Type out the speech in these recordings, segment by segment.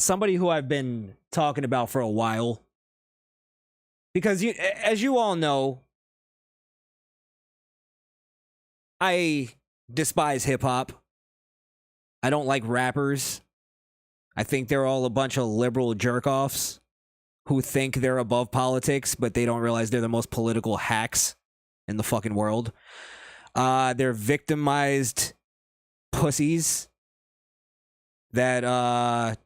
somebody who I've been talking about for a while. Because as you all know, I despise hip-hop. I don't like rappers. I think they're all a bunch of liberal jerk-offs who think they're above politics, but they don't realize they're the most political hacks in the fucking world. They're victimized pussies that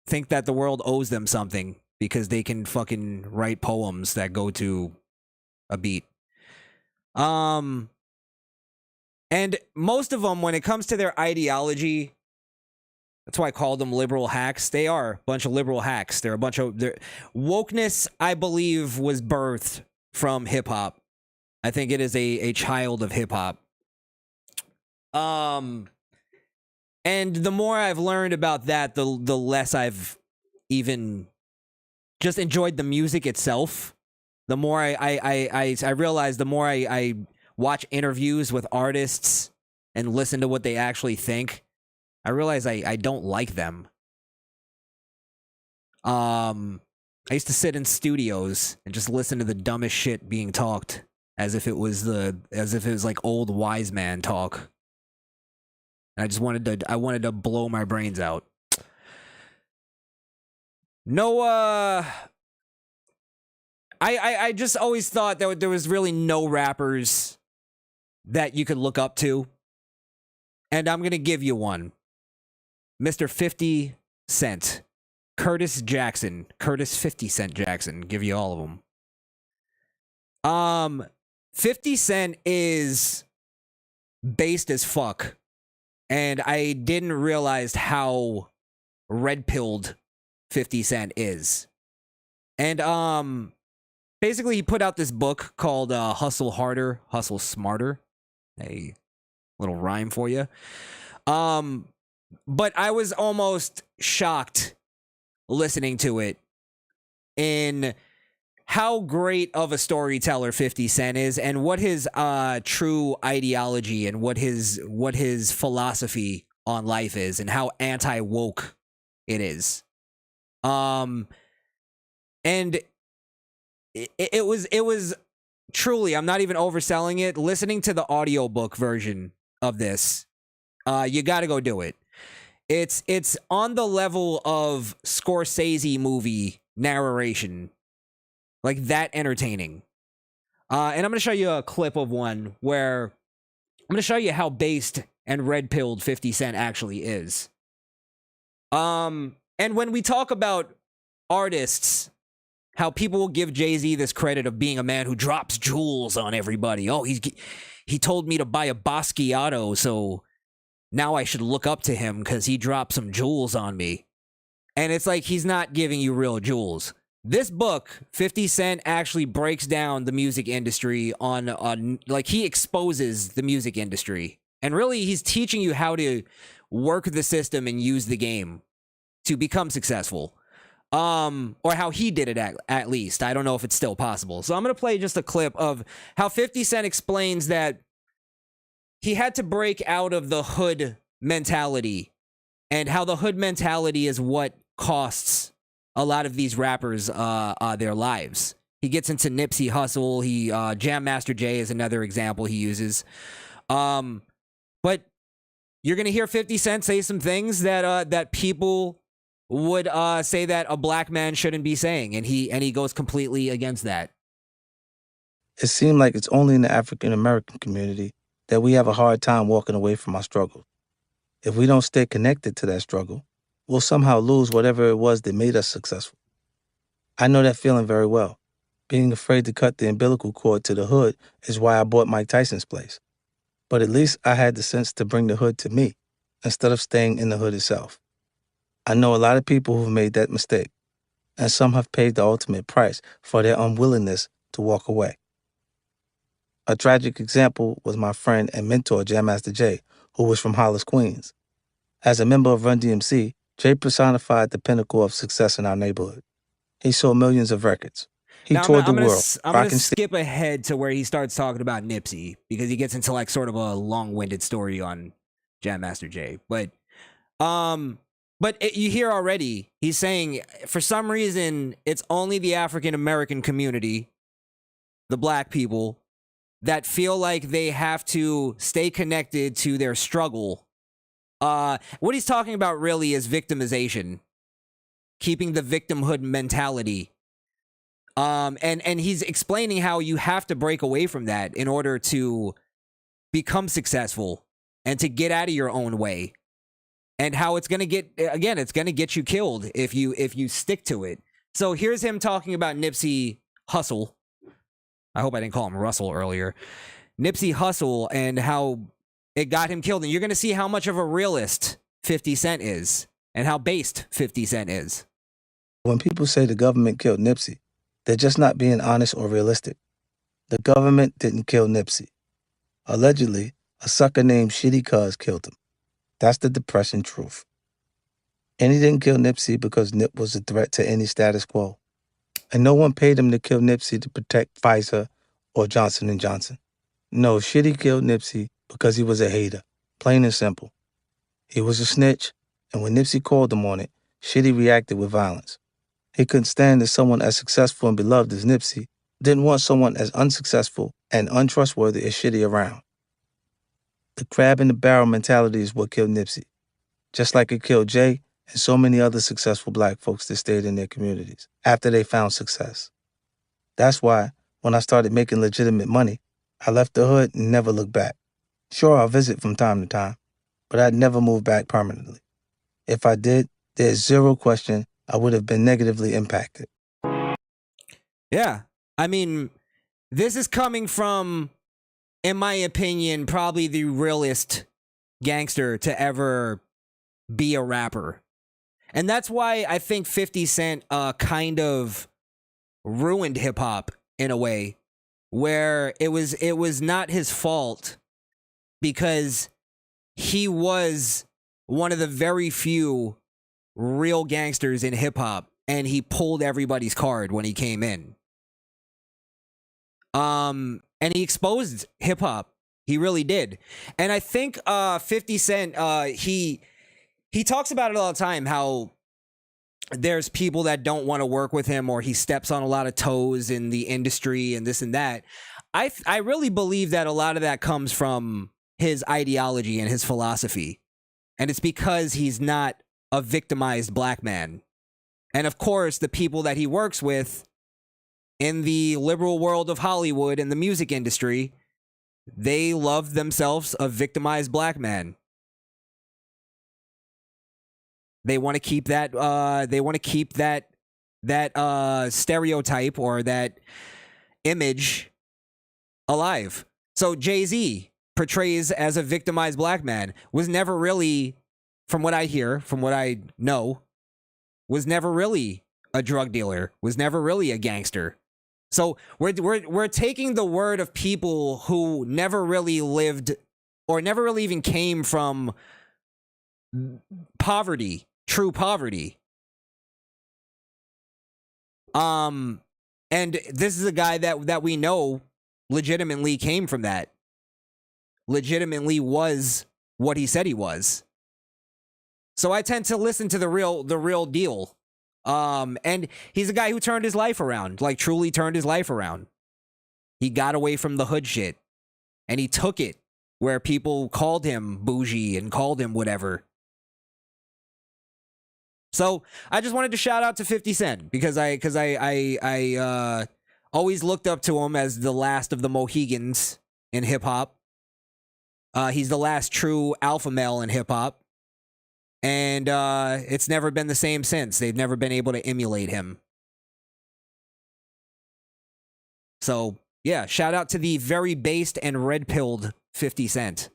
think that the world owes them something because they can fucking write poems that go to a beat. And most of them, when it comes to their ideology, that's why I call them liberal hacks. They are a bunch of liberal hacks. They're a bunch of... wokeness, I believe, was birthed from hip-hop. I think it is a child of hip-hop. And the more I've learned about that, the less I've even just enjoyed the music itself. The more I realize, the more I watch interviews with artists and listen to what they actually think, I realize I don't like them. I used to sit in studios and just listen to the dumbest shit being talked as if it was like old wise man talk. And I wanted to blow my brains out. No, I just always thought that there was really no rappers that you could look up to. And I'm going to give you one. Mr. 50 Cent. Curtis 50 Cent Jackson. Give you all of them. 50 Cent is based as fuck. And I didn't realize how red-pilled 50 Cent is. And basically he put out this book called Hustle Harder, Hustle Smarter. A little rhyme for you. But I was almost shocked listening to it in how great of a storyteller 50 Cent is and what his true ideology and what his philosophy on life is and how anti-woke it is. And it was truly, I'm not even overselling it, listening to the audiobook version of this. You got to go do it. It's on the level of Scorsese movie narration. Like that entertaining. And I'm going to show you a clip of one where I'm going to show you how based and red-pilled 50 Cent actually is. And when we talk about artists, how people will give Jay-Z this credit of being a man who drops jewels on everybody. Oh, he told me to buy a Basquiat, so now I should look up to him because he dropped some jewels on me. And it's like he's not giving you real jewels. This book, 50 Cent actually breaks down the music industry on like he exposes the music industry. And really, he's teaching you how to work the system and use the game to become successful. Or how he did it at least. I don't know if it's still possible. So I'm going to play just a clip of how 50 Cent explains that he had to break out of the hood mentality and how the hood mentality is what costs a lot of these rappers their lives. He gets into Nipsey Hussle. Jam Master Jay is another example he uses. But you're going to hear 50 Cent say some things that people would say that a black man shouldn't be saying, and he goes completely against that. It seemed like it's only in the African American community that we have a hard time walking away from our struggle. If we don't stay connected to that struggle, we'll somehow lose whatever it was that made us successful. I know that feeling very well. Being afraid to cut the umbilical cord to the hood is why I bought Mike Tyson's place. But at least I had the sense to bring the hood to me, instead of staying in the hood itself. I know a lot of people who've made that mistake, and some have paid the ultimate price for their unwillingness to walk away. A tragic example was my friend and mentor, Jam Master Jay, who was from Hollis, Queens. As a member of Run DMC, Jay personified the pinnacle of success in our neighborhood. He sold millions of records. He toured the world. I'm going to skip ahead to where he starts talking about Nipsey, because he gets into like sort of a long-winded story on Jam Master Jay. But But you hear already, he's saying, for some reason, it's only the African American community, the black people, that feel like they have to stay connected to their struggle. What he's talking about really is victimization, keeping the victimhood mentality. And he's explaining how you have to break away from that in order to become successful and to get out of your own way. And how it's gonna get you killed if you stick to it. So here's him talking about Nipsey Hussle. I hope I didn't call him Russell earlier. Nipsey Hussle and how it got him killed. And you're gonna see how much of a realist 50 Cent is and how based 50 Cent is. When people say the government killed Nipsey, they're just not being honest or realistic. The government didn't kill Nipsey. Allegedly, a sucker named Shitty Cuz killed him. That's the depressing truth. And he didn't kill Nipsey because Nip was a threat to any status quo. And no one paid him to kill Nipsey to protect Pfizer or Johnson & Johnson. No, Shitty killed Nipsey because he was a hater, plain and simple. He was a snitch, and when Nipsey called him on it, Shitty reacted with violence. He couldn't stand that someone as successful and beloved as Nipsey didn't want someone as unsuccessful and untrustworthy as Shitty around. The crab in the barrel mentality is what killed Nipsey, just like it killed Jay and so many other successful black folks that stayed in their communities after they found success. That's why, when I started making legitimate money, I left the hood and never looked back. Sure, I'll visit from time to time, but I'd never move back permanently. If I did, there's zero question I would have been negatively impacted. Yeah. I mean, this is coming from, in my opinion, probably the realest gangster to ever be a rapper. And that's why I think 50 Cent kind of ruined hip hop in a way, where it was not his fault, because he was one of the very few real gangsters in hip hop, and he pulled everybody's card when he came in. And he exposed hip hop. He really did. And I think 50 Cent, he talks about it all the time, how there's people that don't want to work with him, or he steps on a lot of toes in the industry and this and that. I really believe that a lot of that comes from his ideology and his philosophy. And it's because he's not a victimized black man. And of course, the people that he works with in the liberal world of Hollywood and the music industry, they love themselves a victimized black man. They want to keep that. They want to keep that stereotype or that image alive. So Jay-Z portrays as a victimized black man, was never really, from what I hear, from what I know, was never really a drug dealer, was never really a gangster. So we're taking the word of people who never really lived or never really even came from poverty, true poverty. And this is a guy that we know legitimately came from that. Legitimately was what he said he was. So I tend to listen to the real deal. And he's a guy who turned his life around, like truly turned his life around. He got away from the hood shit, and he took it where people called him bougie and called him whatever. So I just wanted to shout out to 50 Cent because I always looked up to him as the last of the Mohegans in hip hop. He's the last true alpha male in hip hop. And it's never been the same since. They've never been able to emulate him. So, yeah, shout out to the very based and red-pilled 50 Cent.